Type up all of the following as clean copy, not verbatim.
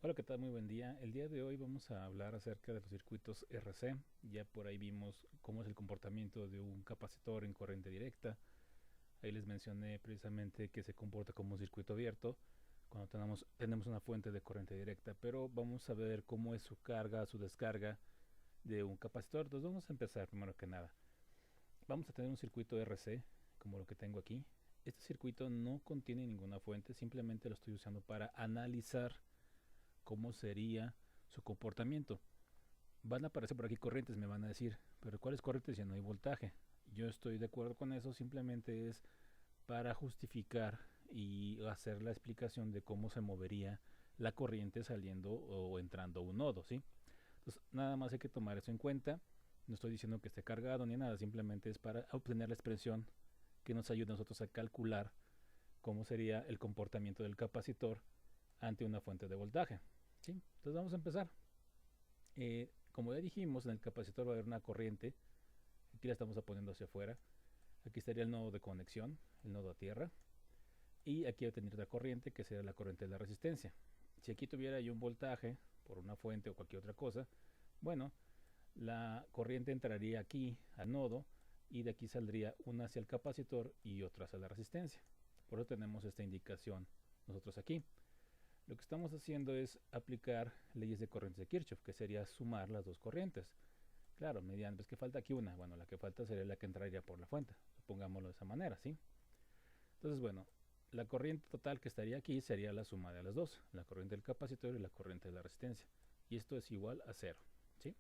Hola, ¿qué tal? Muy buen día. El día de hoy vamos a hablar acerca de los circuitos RC. Ya por ahí vimos cómo es el comportamiento de un capacitor en corriente directa. Ahí les mencioné precisamente que se comporta como un circuito abierto cuando tenemos una fuente de corriente directa, pero vamos a ver cómo es su carga, su descarga de un capacitor. Entonces vamos a empezar primero que nada. Vamos a tener un circuito RC como lo que tengo aquí. Este circuito no contiene ninguna fuente, simplemente lo estoy usando para analizar cómo sería su comportamiento. Van a aparecer por aquí corrientes, me van a decir, pero ¿cuáles corrientes si no hay voltaje? Yo estoy de acuerdo con eso, simplemente es para justificar y hacer la explicación de cómo se movería la corriente saliendo o entrando a un nodo, ¿sí? Entonces, nada más hay que tomar eso en cuenta. No estoy diciendo que esté cargado ni nada, simplemente es para obtener la expresión que nos ayude a nosotros a calcular cómo sería el comportamiento del capacitor ante una fuente de voltaje. ¿Sí? Entonces vamos a empezar. Como ya dijimos, en el capacitor va a haber una corriente. Aquí la estamos poniendo hacia afuera. Aquí estaría el nodo de conexión, el nodo a tierra. Y aquí va a tener la corriente, que sería la corriente de la resistencia. Si aquí tuviera yo un voltaje por una fuente o cualquier otra cosa, bueno, la corriente entraría aquí al nodo y de aquí saldría una hacia el capacitor y otra hacia la resistencia. Por eso tenemos esta indicación nosotros aquí. Lo que estamos haciendo es aplicar leyes de corrientes de Kirchhoff, que sería sumar las dos corrientes. Claro, mediante, pues que falta aquí una. Bueno, la que falta sería la que entraría por la fuente. Pongámoslo de esa manera, ¿sí? Entonces, bueno, la corriente total que estaría aquí sería la suma de las dos, la corriente del capacitor y la corriente de la resistencia. Y esto es igual a cero, ¿sí?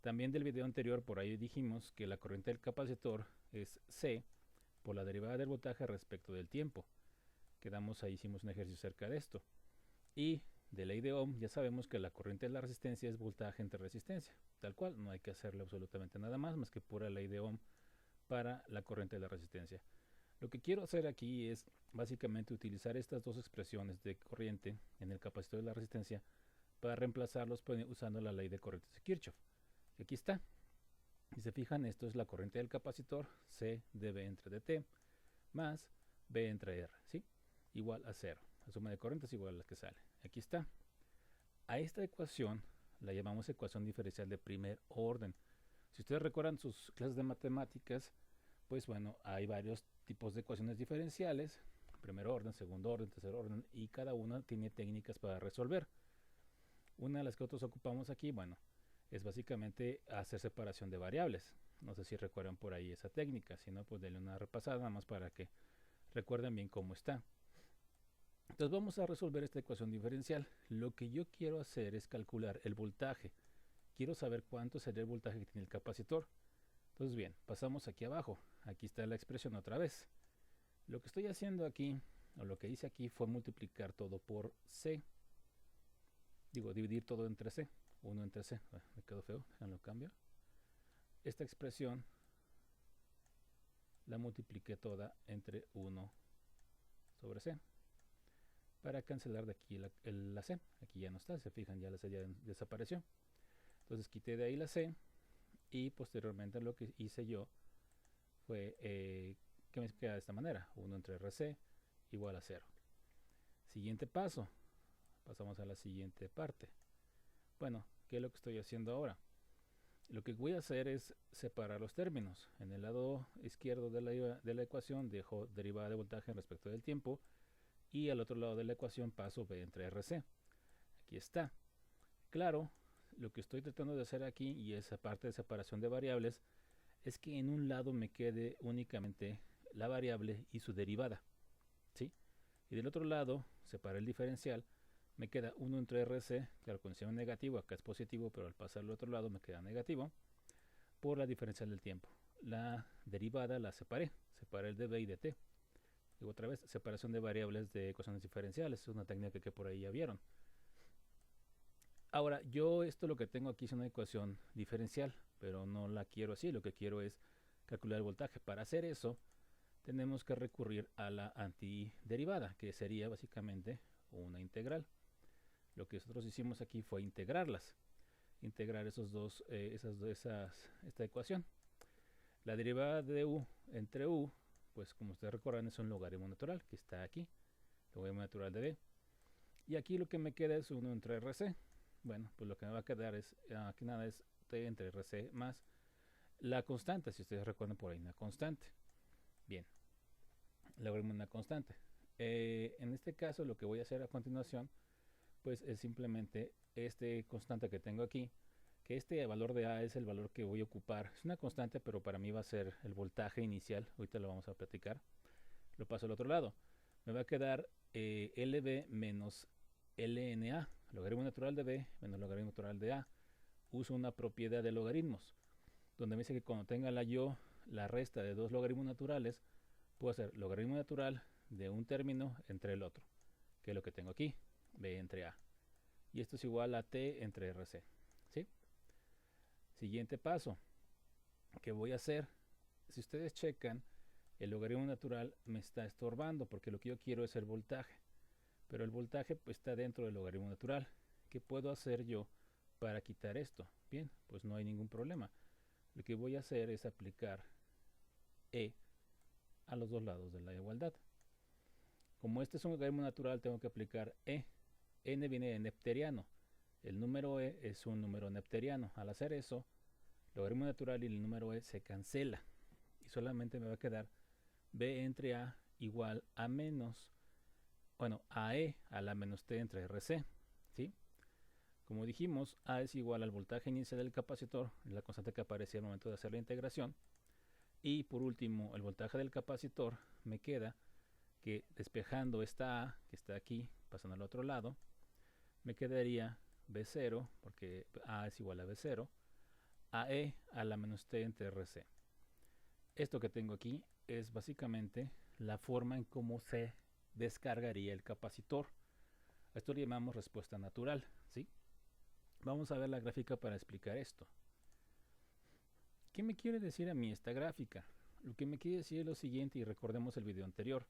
También del video anterior por ahí dijimos que la corriente del capacitor es C por la derivada del voltaje respecto del tiempo. Quedamos ahí, hicimos un ejercicio cerca de esto. Y de ley de Ohm ya sabemos que la corriente de la resistencia es voltaje entre resistencia. Tal cual, no hay que hacerle absolutamente nada más que pura ley de Ohm para la corriente de la resistencia. Lo que quiero hacer aquí es básicamente utilizar estas dos expresiones de corriente en el capacitor de la resistencia para reemplazarlos usando la ley de corrientes de Kirchhoff. Y aquí está. Si se fijan, esto es la corriente del capacitor, C de B entre dt, más B entre R, ¿sí? Igual a cero. La suma de corrientes es igual a la que sale. Aquí está. A esta ecuación la llamamos ecuación diferencial de primer orden. Si ustedes recuerdan sus clases de matemáticas, pues bueno, hay varios tipos de ecuaciones diferenciales, primer orden, segundo orden, tercer orden, y cada una tiene técnicas para resolver. Una de las que nosotros ocupamos aquí, bueno, es básicamente hacer separación de variables. No sé si recuerdan por ahí esa técnica, si no, pues denle una repasada nada más para que recuerden bien cómo está. Entonces vamos a resolver esta ecuación diferencial. Lo que yo quiero hacer es calcular el voltaje. Quiero saber cuánto sería el voltaje que tiene el capacitor. Entonces bien, pasamos aquí abajo. Aquí está la expresión otra vez. Lo que estoy haciendo aquí, o lo que hice aquí, fue multiplicar todo por C. Digo, dividir todo entre C. 1 entre C. Me quedó feo, déjenlo cambio. Esta expresión la multipliqué toda entre 1 sobre C. Para cancelar de aquí la C. Aquí ya no está, se fijan, ya la C ya desapareció. Entonces quité de ahí la C y posteriormente lo que hice yo fue que me queda de esta manera, 1 entre RC igual a 0. Siguiente paso, pasamos a la siguiente parte. Bueno, ¿qué es lo que estoy haciendo ahora? Lo que voy a hacer es separar los términos. En el lado izquierdo de la ecuación dejo derivada de voltaje respecto del tiempo y al otro lado de la ecuación paso B entre RC. Aquí está. Claro, lo que estoy tratando de hacer aquí y esa parte de separación de variables es que en un lado me quede únicamente la variable y su derivada, ¿sí? Y del otro lado, separé el diferencial, me queda 1 entre RC, claro, con signo negativo, acá es positivo, pero al pasar al otro lado me queda negativo, por la diferencial del tiempo. La derivada la separé el de B y de T. Y otra vez, separación de variables de ecuaciones diferenciales, es una técnica que por ahí ya vieron. Ahora, yo esto lo que tengo aquí es una ecuación diferencial, pero no la quiero así, lo que quiero es calcular el voltaje. Para hacer eso, tenemos que recurrir a la antiderivada, que sería básicamente una integral. Lo que nosotros hicimos aquí fue integrarlas, integrar esta ecuación. La derivada de u entre u, pues como ustedes recuerdan, es un logaritmo natural que está aquí, logaritmo natural de b. Y aquí lo que me queda es 1 entre RC. Bueno, pues lo que me va a quedar es, aquí nada es T entre RC más la constante, si ustedes recuerdan por ahí, una constante. Bien, logaritmo de una constante. En este caso lo que voy a hacer a continuación pues es simplemente este constante que tengo aquí, que este valor de A es el valor que voy a ocupar. Es una constante, pero para mí va a ser el voltaje inicial. Ahorita lo vamos a platicar. Lo paso al otro lado. Me va a quedar LB menos LNA, logaritmo natural de B menos logaritmo natural de A. Uso una propiedad de logaritmos, donde me dice que cuando tenga la resta de dos logaritmos naturales, puedo hacer logaritmo natural de un término entre el otro, que es lo que tengo aquí, B entre A. Y esto es igual a T entre RC. ¿Sí? Siguiente paso que voy a hacer, si ustedes checan, el logaritmo natural me está estorbando porque lo que yo quiero es el voltaje. Pero el voltaje pues, está dentro del logaritmo natural. ¿Qué puedo hacer yo para quitar esto? Bien, pues no hay ningún problema. Lo que voy a hacer es aplicar E a los dos lados de la igualdad. Como este es un logaritmo natural, tengo que aplicar E. N viene de nepteriano. El número E es un número nepteriano. Al hacer eso, el logaritmo natural y el número E se cancela. Y solamente me va a quedar B entre A igual a menos, bueno, a E a la menos T entre RC. ¿Sí? Como dijimos, A es igual al voltaje inicial del capacitor, la constante que aparecía al momento de hacer la integración. Y por último, el voltaje del capacitor me queda que despejando esta A, que está aquí, pasando al otro lado, me quedaría B0, porque A es igual a B0, a E a la menos T entre RC. Esto que tengo aquí es básicamente la forma en cómo se descargaría el capacitor. A esto le llamamos respuesta natural, ¿sí? Vamos a ver la gráfica para explicar esto. ¿Qué me quiere decir a mí esta gráfica? Lo que me quiere decir es lo siguiente, y recordemos el video anterior.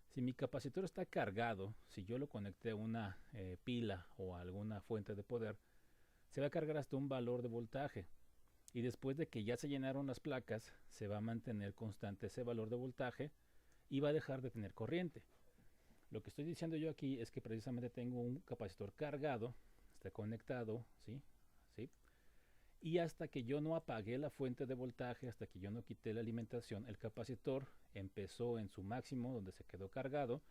Si mi capacitor está cargado, si yo lo conecté a una pila o a alguna fuente de poder, se va a cargar hasta un valor de voltaje. Y después de que ya se llenaron las placas, se va a mantener constante ese valor de voltaje y va a dejar de tener corriente. Lo que estoy diciendo yo aquí es que precisamente tengo un capacitor cargado, está conectado, ¿sí? ¿Sí? Y hasta que yo no apagué la fuente de voltaje, hasta que yo no quité la alimentación, el capacitor empezó en su máximo, donde se quedó cargado,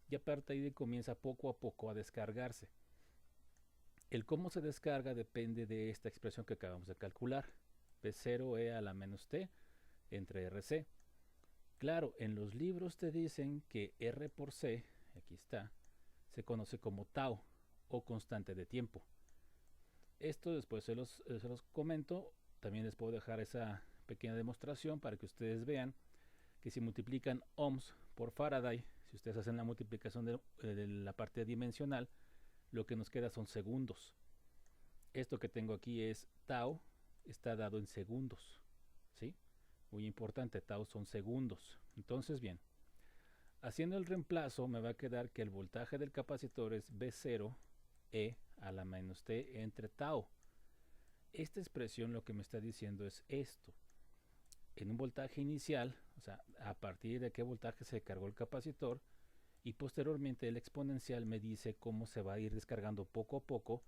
y a partir de ahí comienza poco a poco a descargarse. El cómo se descarga depende de esta expresión que acabamos de calcular, P0E a la menos T entre RC. Claro, en los libros te dicen que R por C, aquí está, se conoce como tau o constante de tiempo. Esto después se los comento. También les puedo dejar esa pequeña demostración para que ustedes vean que si multiplican ohms por Faraday, si ustedes hacen la multiplicación de la parte dimensional, lo que nos queda son segundos. Esto que tengo aquí es tau, está dado en segundos, ¿sí? Muy importante, tau son segundos. Entonces, bien, haciendo el reemplazo me va a quedar que el voltaje del capacitor es B0 E a la menos T entre tau. Esta expresión lo que me está diciendo es esto. En un voltaje inicial, o sea, a partir de qué voltaje se cargó el capacitor, y posteriormente el exponencial me dice cómo se va a ir descargando poco a poco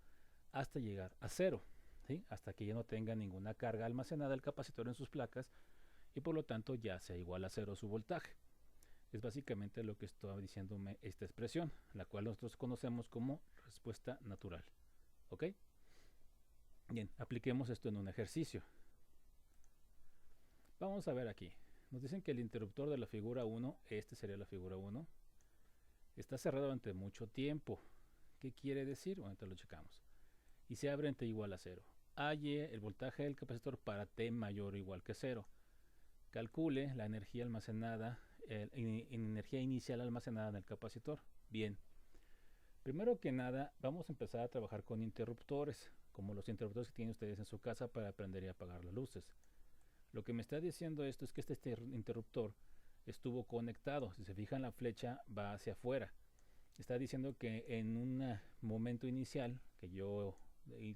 hasta llegar a cero, ¿sí? Hasta que ya no tenga ninguna carga almacenada el capacitor en sus placas y por lo tanto ya sea igual a cero su voltaje. Es básicamente lo que está diciéndome esta expresión, la cual nosotros conocemos como respuesta natural. ¿Ok? Bien, apliquemos esto en un ejercicio. Vamos a ver aquí. Nos dicen que el interruptor de la figura 1, este sería la figura 1, está cerrado durante mucho tiempo. ¿Qué quiere decir? Bueno, entonces lo checamos. Y se abre en T igual a 0. Halle el voltaje del capacitor para T mayor o igual que 0. Calcule la energía almacenada, energía inicial almacenada en el capacitor. Bien. Primero que nada, vamos a empezar a trabajar con interruptores, como los interruptores que tienen ustedes en su casa para prender y apagar las luces. Lo que me está diciendo esto es que este interruptor estuvo conectado. Si se fijan, la flecha va hacia afuera. Está diciendo que en un momento inicial, que yo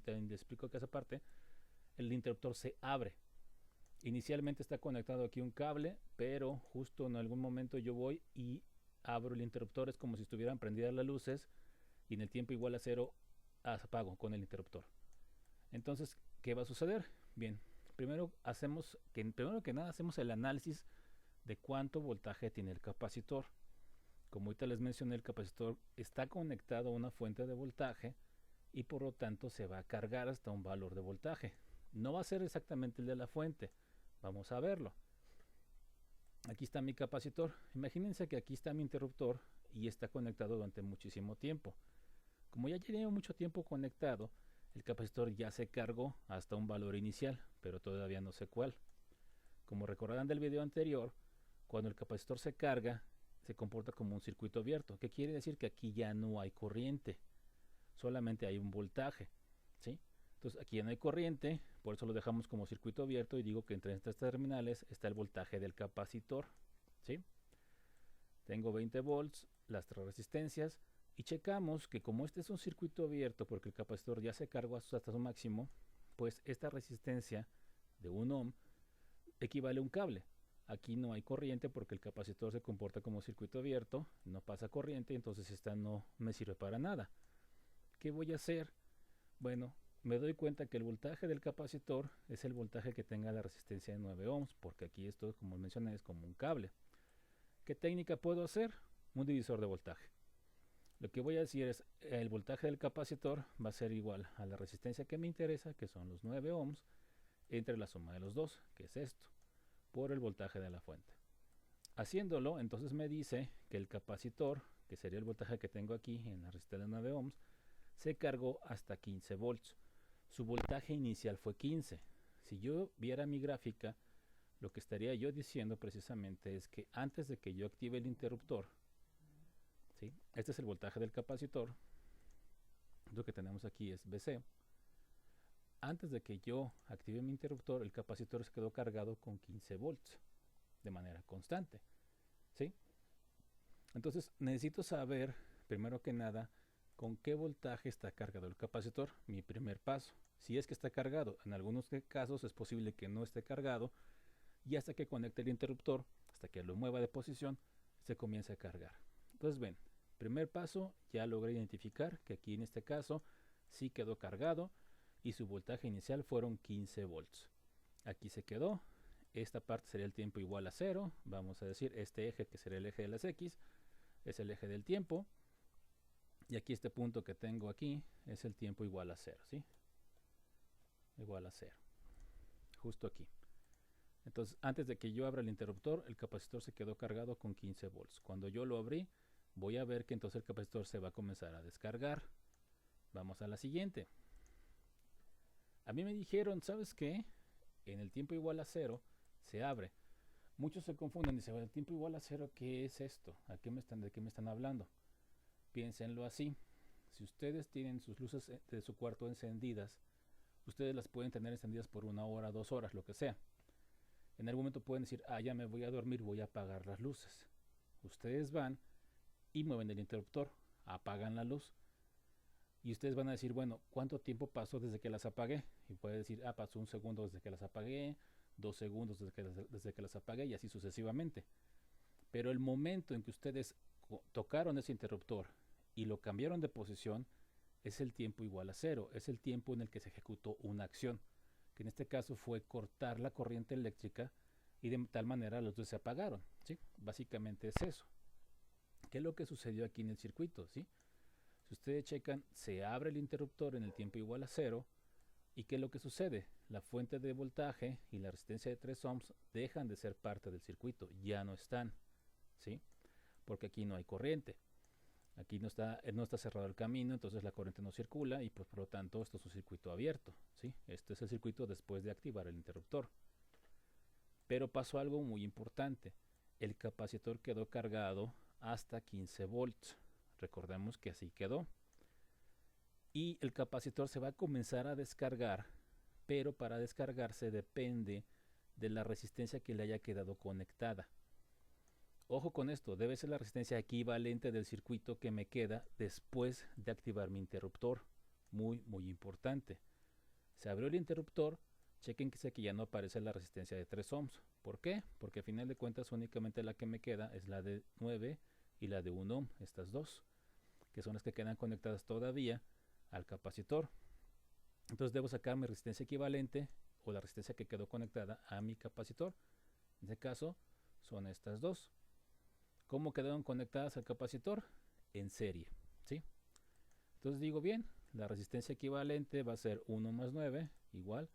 también les explico que esa parte, el interruptor se abre. Inicialmente está conectado aquí un cable, pero justo en algún momento yo voy y abro el interruptor, es como si estuvieran prendidas las luces, y en el tiempo igual a 0 apago con el interruptor. Entonces, ¿qué va a suceder? Bien, primero que nada hacemos el análisis de cuánto voltaje tiene el capacitor. Como ahorita les mencioné, el capacitor está conectado a una fuente de voltaje y por lo tanto se va a cargar hasta un valor de voltaje. No va a ser exactamente el de la fuente, vamos a verlo. Aquí está mi capacitor. Imagínense que aquí está mi interruptor y está conectado durante muchísimo tiempo. Como ya llevo mucho tiempo conectado, el capacitor ya se cargó hasta un valor inicial, pero todavía no sé cuál. Como recordarán del video anterior, cuando el capacitor se carga, se comporta como un circuito abierto. ¿Qué quiere decir? Que aquí ya no hay corriente, solamente hay un voltaje, ¿sí? Entonces aquí ya no hay corriente, por eso lo dejamos como circuito abierto y digo que entre estas terminales está el voltaje del capacitor, ¿sí? Tengo 20 volts, las 3 resistencias y checamos que como este es un circuito abierto porque el capacitor ya se cargó hasta su máximo, pues esta resistencia de 1 ohm equivale a un cable. Aquí no hay corriente porque el capacitor se comporta como circuito abierto, no pasa corriente, entonces esta no me sirve para nada. ¿Qué voy a hacer? Bueno, me doy cuenta que el voltaje del capacitor es el voltaje que tenga la resistencia de 9 ohms, porque aquí esto, como mencioné, es como un cable. ¿Qué técnica puedo hacer? Un divisor de voltaje. Lo que voy a decir es, el voltaje del capacitor va a ser igual a la resistencia que me interesa, que son los 9 ohms, entre la suma de los dos, que es esto, por el voltaje de la fuente. Haciéndolo, entonces me dice que el capacitor, que sería el voltaje que tengo aquí en la resistencia de 9 ohms, se cargó hasta 15 volts. Su voltaje inicial fue 15. Si yo viera mi gráfica, lo que estaría yo diciendo precisamente es que antes de que yo active el interruptor, ¿sí? Este es el voltaje del capacitor, lo que tenemos aquí es BC. Antes de que yo active mi interruptor, el capacitor se quedó cargado con 15 volts de manera constante, ¿sí? Entonces necesito saber, primero que nada, con qué voltaje está cargado el capacitor. Mi primer paso, si es que está cargado. En algunos casos es posible que no esté cargado y hasta que conecte el interruptor, hasta que lo mueva de posición, se comienza a cargar. Entonces ven, primer paso, ya logré identificar que aquí en este caso sí quedó cargado y su voltaje inicial fueron 15 volts. Aquí se quedó. Esta parte sería el tiempo igual a 0. Vamos a decir este eje, que sería el eje de las X, es el eje del tiempo. Y aquí este punto que tengo aquí es el tiempo igual a 0, ¿sí? Igual a 0. Justo aquí. Entonces, antes de que yo abra el interruptor, el capacitor se quedó cargado con 15 volts. Cuando yo lo abrí, voy a ver que entonces el capacitor se va a comenzar a descargar. Vamos a la siguiente. A mí me dijeron, ¿sabes qué? En el tiempo igual a 0 se abre. Muchos se confunden y dicen, el tiempo igual a 0, ¿qué es esto? ¿De qué me están hablando? Piénsenlo así. Si ustedes tienen sus luces de su cuarto encendidas, ustedes las pueden tener encendidas por 1 hora, 2 horas, lo que sea. En algún momento pueden decir, ya me voy a dormir, voy a apagar las luces. Ustedes van y mueven el interruptor, apagan la luz. Y ustedes van a decir, bueno, ¿cuánto tiempo pasó desde que las apagué? Y puede decir, pasó 1 segundo desde que las apagué, 2 segundos desde que las apagué y así sucesivamente. Pero el momento en que ustedes tocaron ese interruptor y lo cambiaron de posición, es el tiempo igual a 0, es el tiempo en el que se ejecutó una acción, que en este caso fue cortar la corriente eléctrica y de tal manera los dos se apagaron, ¿sí? Básicamente es eso. ¿Qué es lo que sucedió aquí en el circuito? ¿Sí? Si ustedes checan, se abre el interruptor en el tiempo igual a 0 y ¿qué es lo que sucede? La fuente de voltaje y la resistencia de 3 ohms dejan de ser parte del circuito, ya no están, ¿sí? Porque aquí no hay corriente. Aquí no está cerrado el camino, entonces la corriente no circula y pues por lo tanto esto es un circuito abierto, ¿sí? Este es el circuito después de activar el interruptor. Pero pasó algo muy importante. El capacitor quedó cargado hasta 15 volts. Recordemos que así quedó. Y el capacitor se va a comenzar a descargar, pero para descargarse depende de la resistencia que le haya quedado conectada. Ojo con esto, debe ser la resistencia equivalente del circuito que me queda después de activar mi interruptor. Muy, muy importante. Se abrió el interruptor, chequen que ya no aparece la resistencia de 3 ohms. ¿Por qué? Porque a final de cuentas únicamente la que me queda es la de 9 y la de 1 ohm, estas dos. que son las que quedan conectadas todavía al capacitor. Entonces debo sacar mi resistencia equivalente o la resistencia que quedó conectada a mi capacitor. En este caso son estas dos. ¿Cómo quedaron conectadas al capacitor? En serie, ¿sí? Entonces digo, bien, la resistencia equivalente va a ser 1 más 9 igual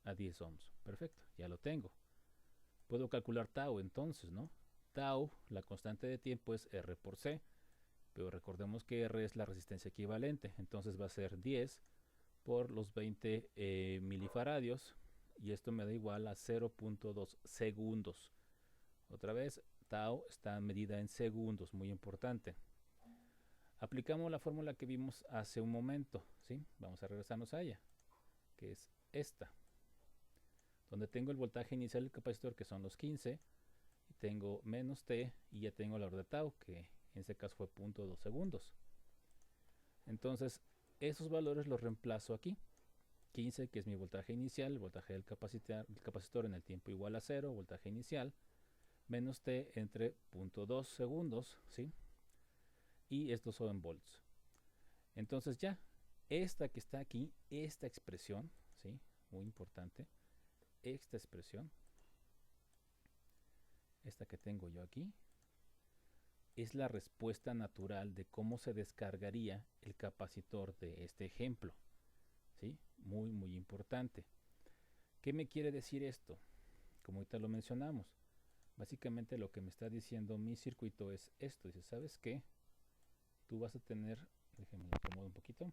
a 10 ohms. Perfecto, ya lo tengo. Puedo calcular tau entonces, ¿no? Tau, la constante de tiempo es R por C, pero recordemos que R es la resistencia equivalente, entonces va a ser 10 por los 20 milifaradios, y esto me da igual a 0.2 segundos. Otra vez, tau está medida en segundos, muy importante. Aplicamos la fórmula que vimos hace un momento, ¿sí? Vamos a regresarnos a ella, que es esta, donde tengo el voltaje inicial del capacitor, que son los 15, y tengo menos T, y ya tengo la hora de tau, que en este caso fue 0.2 segundos. Entonces, esos valores los reemplazo aquí. 15, que es mi voltaje inicial, el voltaje del capacitor en el tiempo igual a 0, voltaje inicial, menos T entre 0.2 segundos, ¿sí? Y estos son en volts. Entonces ya, esta que está aquí, esta expresión, ¿sí? Muy importante, esta expresión, esta que tengo yo aquí, es la respuesta natural de cómo se descargaría el capacitor de este ejemplo, ¿sí? Muy, muy importante. ¿Qué me quiere decir esto? Como ahorita lo mencionamos, básicamente lo que me está diciendo mi circuito es esto. Dice, ¿sabes qué? Tú vas a tener, déjenme lo acomodo un poquito,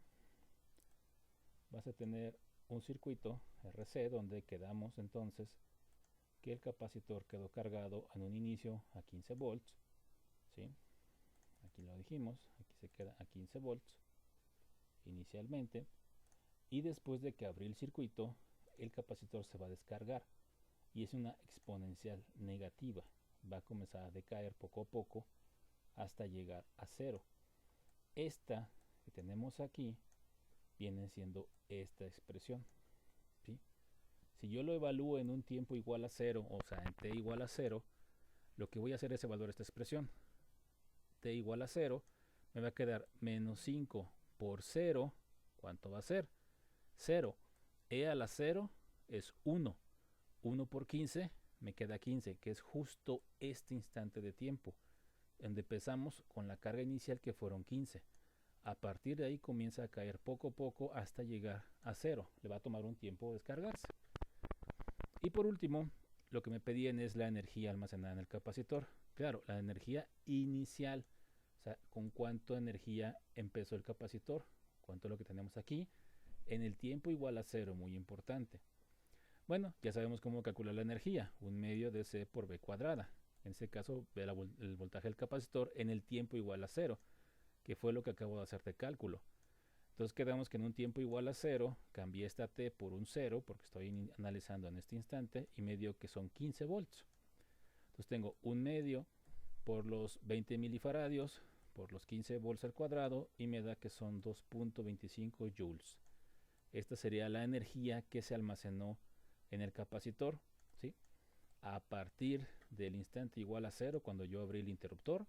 vas a tener un circuito RC donde quedamos entonces que el capacitor quedó cargado en un inicio a 15 volts, ¿sí? Aquí lo dijimos, aquí se queda a 15 volts inicialmente, y después de que abrí el circuito, el capacitor se va a descargar, y es una exponencial negativa, va a comenzar a decaer poco a poco hasta llegar a 0. Esta que tenemos aquí viene siendo esta expresión, ¿sí? Si yo lo evalúo en un tiempo igual a 0, o sea, en t igual a 0, lo que voy a hacer es evaluar esta expresión. T igual a 0, me va a quedar menos 5 por 0, ¿cuánto va a ser? 0. E a la 0 es 1. 1 por 15 me queda 15, que es justo este instante de tiempo, donde empezamos con la carga inicial que fueron 15. A partir de ahí comienza a caer poco a poco hasta llegar a 0. Le va a tomar un tiempo descargarse. Y por último, lo que me pedían es la energía almacenada en el capacitor. Claro, la energía inicial, o sea, con cuánto energía empezó el capacitor, cuánto es lo que tenemos aquí, en el tiempo igual a 0, muy importante. Bueno, ya sabemos cómo calcular la energía, 1/2 de C por B cuadrada. En este caso, el voltaje del capacitor en el tiempo igual a 0, que fue lo que acabo de hacer de cálculo. Entonces quedamos que en un tiempo igual a 0, cambié esta T por un 0, porque estoy analizando en este instante, y me dio que son 15 volts. Entonces tengo 1/2 por los 20 milifaradios, por los 15 volts al cuadrado, y me da que son 2.25 joules. Esta sería la energía que se almacenó en el capacitor, ¿sí? A partir del instante igual a 0, cuando yo abrí el interruptor,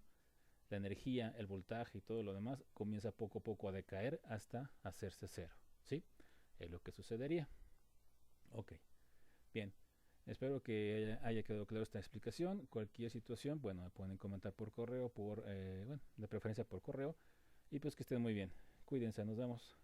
la energía, el voltaje y todo lo demás comienza poco a poco a decaer hasta hacerse 0, ¿sí? Es lo que sucedería. Ok, bien. Espero que haya quedado claro esta explicación. Cualquier situación, bueno, me pueden comentar por correo, bueno, de preferencia por correo. Y pues que estén muy bien. Cuídense, nos vemos.